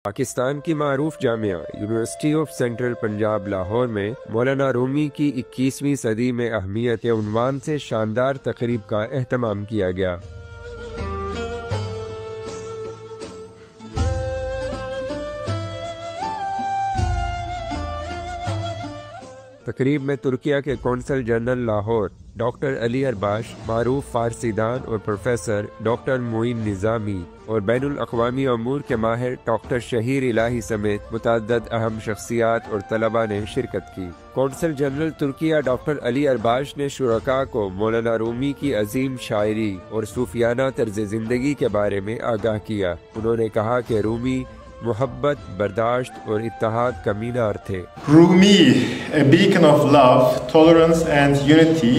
پاکستان کی معروف جامعہ university of central Punjab Lahore میں مولانا رومی کی 21ویں صدی میں اہمیت کے عنوان سے شاندار تقریب کا اہتمام کیا گیا۔ تقریب میں ترکیہ کے قونصل جنرل لاہور ڈاکٹر علی ارباش، معروف فارسی دان اور پروفیسر ڈاکٹر معین نظامی اور بین الاقوامی امور کے ماہر ڈاکٹر شہیر الہی سمیت متعدد اہم شخصیات اور طلباء نے شرکت کی۔ قونصل جنرل ترکیہ ڈاکٹر علی ارباش نے شرکاء کو مولانا رومی کی عظیم شاعری اور صوفیانہ طرز زندگی کے بارے میں آگاہ کیا۔ انہوں نے کہا کہ رومی محبت، برداشت اور اتحاد کا مینار تھے۔ Rumi, a beacon of love, tolerance and unity,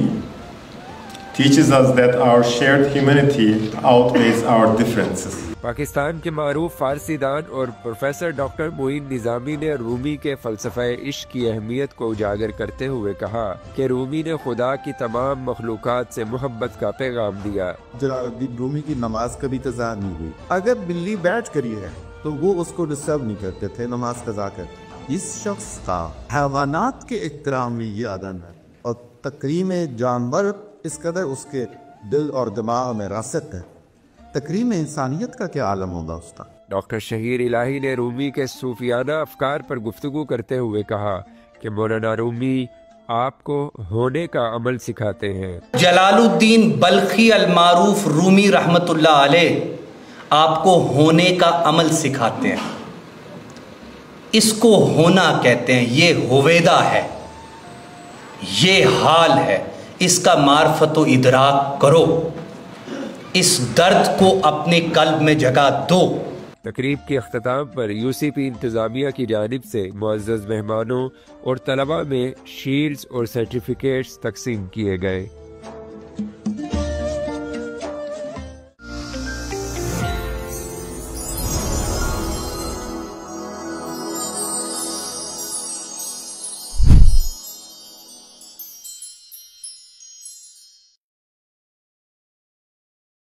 teaches us that our shared humanity outweighs our differences. Pakistan کے معروف فارسی دان اور پروفیسر ڈاکٹر معین نظامی نے رومی کے فلسفہ عشق کی اہمیت کو اجاگر کرتے ہوئے کہا کہ رومی نے خدا کی تمام مخلوقات سے محبت کا پیغام دیا۔ جلال الدین رومی کی نماز کبھی قضا نہیں ہوئی۔ اگر بلی بیٹھ کری ہے تو وہ اس کو ڈسٹرب نہیں کرتے تھے، نماز قضا کرتے۔ اس شخص کا حیوانات کے احترام میں یہ عدم ہے، اور تکریم جانور اس قدر اس کے دل اور دماغ میں راسخ ہے، تکریم انسانیت کا کیا عالم ہوگا اس کا۔ ڈاکٹر شہیر الہی نے رومی کے صوفیانہ افکار پر گفتگو کرتے ہوئے کہا کہ مولانا رومی آپ کو ہونے کا عمل سکھاتے ہیں۔ جلال الدین بلخی المعروف رومی رحمت اللہ علیہ آپ کو ہونے کا عمل سکھاتے ہیں۔ اس کو ہونا کہتے ہیں، یہ ہویدا ہے، یہ حال ہے، اس کا معرفت و ادراک کرو، اس درد کو اپنے قلب میں جگہ دو۔ تقریب کے اختتام پر UCP انتظامیہ کی جانب سے معزز مہمانوں اور طلباء میں شیلڈز اور سرٹیفکیٹس تقسیم کیے گئے۔